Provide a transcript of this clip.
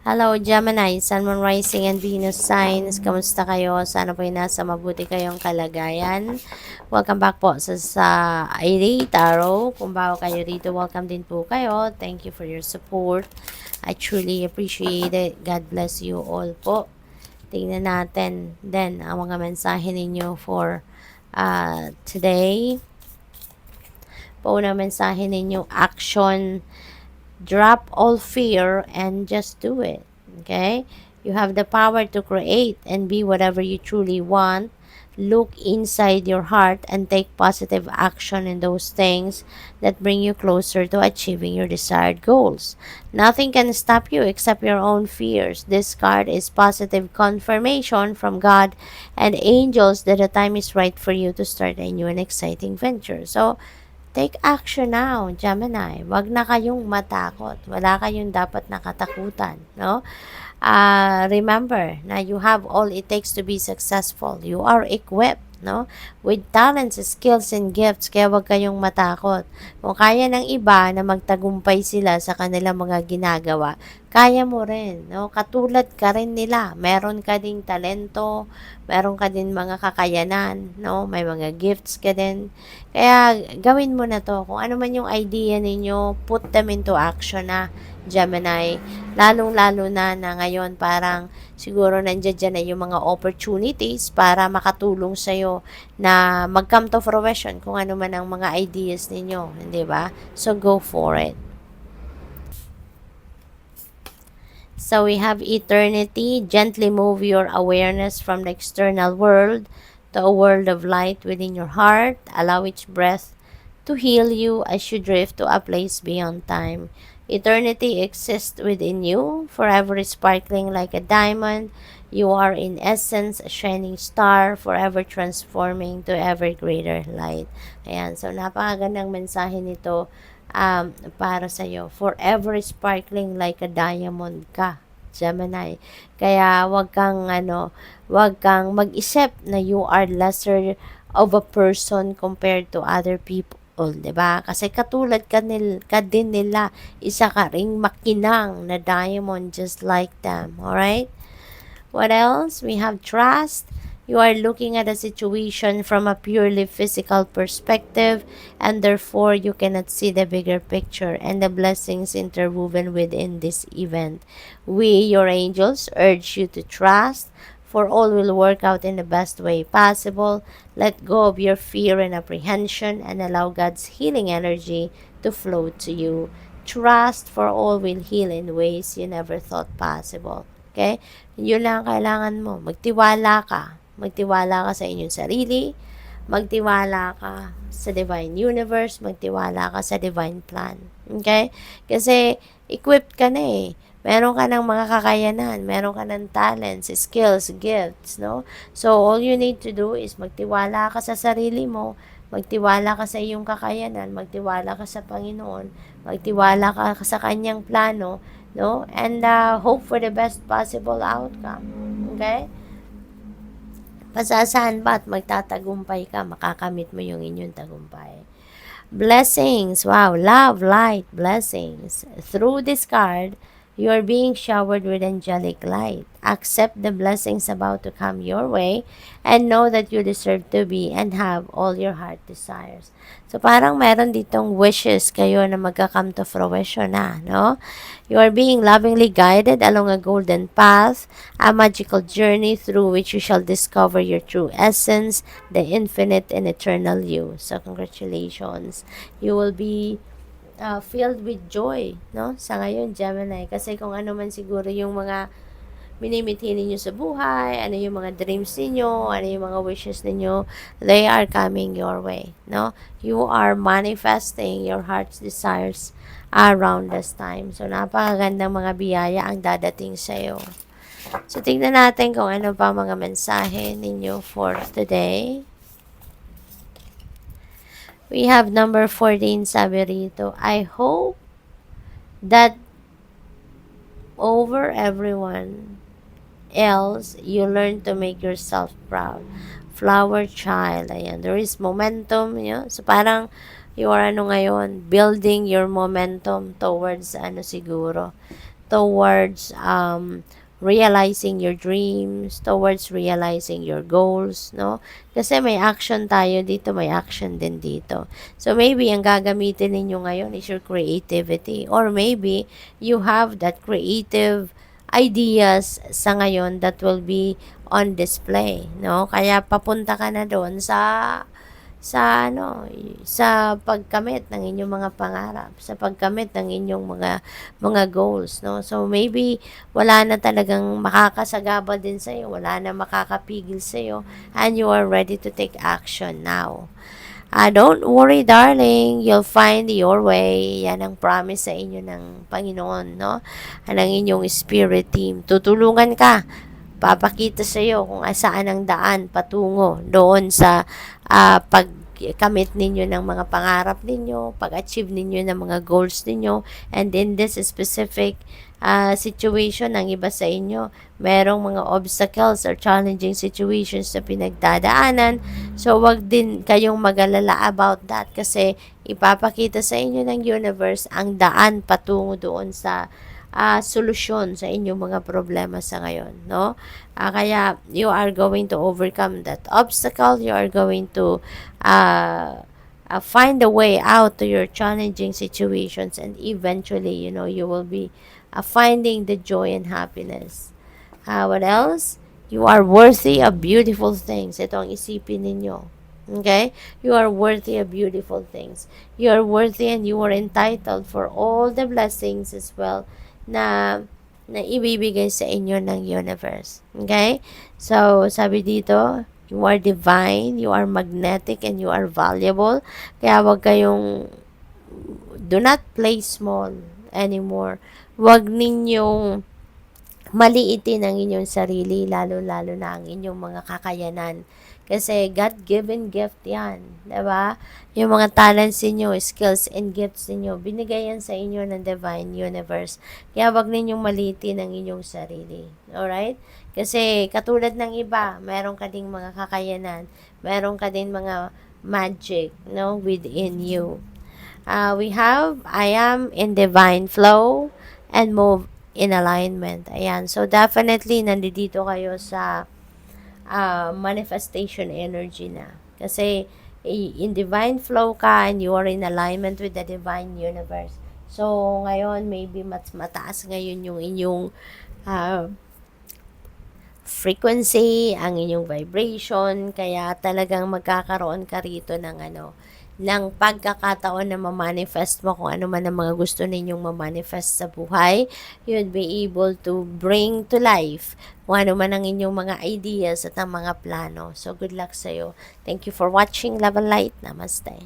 Hello, Gemini, Sun, Moon, Rising, and Venus signs. Kamusta kayo? Sana po ay nasa mabuti kayong kalagayan. Welcome back po sa ID Tarot. Kung bago kayo rito, welcome din po kayo. Thank you for your support. I truly appreciate it. God bless you all po. Tingnan natin then ang mga mensahe ninyo for today. Pauna mensahe ninyo, action. Drop all fear and just do it. Okay? You have the power to create and be whatever you truly want. Look inside your heart and take positive action in those things that bring you closer to achieving your desired goals. Nothing can stop you except your own fears. This card is positive confirmation from God and angels that the time is right for you to start a new and exciting venture. So, take action now, Gemini. Wag na kayong matakot. Wala kayong dapat nakatakutan, no? Remember na you have all it takes to be successful. You are equipped, no? With talents, skills, and gifts. Kaya wag kayong matakot. Kung kaya ng iba na magtagumpay sila sa kanilang mga ginagawa, kaya mo rin, no? Katulad ka rin nila. Meron ka ding talento, meron ka din mga kakayanan, no? May mga gifts ka din. Kaya gawin mo na to. Kung ano man yung idea ninyo, put them into action na, Gemini. Lalong-lalo na ngayon parang siguro nandiyan na yung mga opportunities para makatulong sa'yo na mag-come to fruition kung ano man ang mga ideas ninyo. Hindi ba? So, go for it. So we have eternity. Gently move your awareness from the external world to a world of light within your heart. Allow each breath to heal you as you drift to a place beyond time. Eternity exists within you, forever sparkling like a diamond. You are in essence a shining star, forever transforming to ever greater light. Ayan, so napakagandang mensahe nito para sa iyo. Forever sparkling like a diamond ka, Gemini. Kaya wag kang mag-isip na you are lesser of a person compared to other people. 'Di ba? Kasi katulad ka din nila, isa ka ring makinang na diamond just like them. Alright? What else? We have trust. You are looking at a situation from a purely physical perspective, and therefore you cannot see the bigger picture and the blessings interwoven within this event. We, your angels, urge you to trust, for all will work out in the best way possible. Let go of your fear and apprehension and allow God's healing energy to flow to you. Trust, for all will heal in ways you never thought possible. Okay? Yun lang kailangan mo. Magtiwala ka. Magtiwala ka sa inyong sarili. Magtiwala ka sa divine universe. Magtiwala ka sa divine plan. Okay? Kasi equipped ka na eh. Meron ka ng mga kakayanan. Meron ka ng talents, skills, gifts, no? So, all you need to do is magtiwala ka sa sarili mo. Magtiwala ka sa iyong kakayanan. Magtiwala ka sa Panginoon. Magtiwala ka sa kanyang plano, no? And hope for the best possible outcome. Okay? Pasasahan ba at magtatagumpay ka, makakamit mo yung inyong tagumpay. Blessings. Wow. Love, light, blessings. Through this card, you are being showered with angelic light. Accept the blessings about to come your way and know that you deserve to be and have all your heart desires. So, parang meron ditong wishes kayo na magka-come to fruition na, no? You are being lovingly guided along a golden path, a magical journey through which you shall discover your true essence, the infinite and eternal you. So, congratulations. You will be filled with joy, no? Sa ngayon, Gemini. Kasi kung ano man siguro yung mga minimithi ninyo sa buhay, ano yung mga dreams ninyo, ano yung mga wishes ninyo, they are coming your way, no? You are manifesting your heart's desires around this time. So, napakagandang mga biyaya ang dadating sa'yo. So, tingnan natin kung ano pa mga mensahe ninyo for today. We have number 14, sabi rito, I hope that over everyone else, you learn to make yourself proud. Flower child, ayan, there is momentum, so parang you are ngayon, building your momentum towards siguro, towards realizing your dreams, towards realizing your goals, no? Kasi may action tayo dito, may action din dito. So maybe ang gagamitin ninyo ngayon is your creativity, or maybe you have that creative ideas sa ngayon that will be on display, no? Kaya papunta ka na doon sa pagkamit ng inyong mga pangarap, sa pagkamit ng inyong mga goals, no? So maybe wala na talagang makakasagabal din sa iyo, wala na makakapigil sa iyo, and you are ready to take action now. Don't worry, darling. You'll find your way. Yan ang promise sa inyo ng Panginoon, no? Ng inyong spirit team. Tutulungan ka. Papakita sa iyo kung saan ang daan patungo doon sa pagkamit ninyo ng mga pangarap ninyo, pag-achieve ninyo ng mga goals ninyo, and in this specific situation ng iba sa inyo, merong mga obstacles or challenging situations na pinagdadaanan. So, wag din kayong mag-alala about that kasi ipapakita sa inyo ng universe ang daan patungo doon sa solusyon sa inyong mga problema sa ngayon, no? Kaya you are going to overcome that obstacle, you are going to find a way out to your challenging situations, and eventually, you will be finding the joy and happiness. What else? You are worthy of beautiful things. Ito ang isipin ninyo. Okay? You are worthy of beautiful things. You are worthy and you are entitled for all the blessings as well na ibibigay sa inyo ng universe. Okay? So, sabi dito, you are divine, you are magnetic, and you are valuable. Kaya wag kayong, do not play small anymore. Wag ninyong maliitin ang inyong sarili, lalo-lalo na ang inyong mga kakayanan. Kasi God-given gift yan. Diba? Yung mga talents ninyo, skills and gifts ninyo, binigay yan sa inyo ng divine universe. Kaya wag ninyong maliitin ang inyong sarili. Alright? Kasi katulad ng iba, meron ka ding mga kakayanan, meron ka din mga magic, no, within you. I am in divine flow and move in alignment. Ayan. So, definitely, nandito kayo sa manifestation energy na. Kasi, in divine flow ka and you are in alignment with the divine universe. So, ngayon, maybe mas mataas ngayon yung inyong frequency, ang inyong vibration, kaya talagang magkakaroon ka rito ng pagkakataon na ma-manifest mo kung ano man ang mga gusto ninyong ma-manifest sa buhay. You'd be able to bring to life kung ano man ang inyong mga ideas at ang mga plano. So, good luck sa'yo. Thank you for watching Love and Light. Namaste.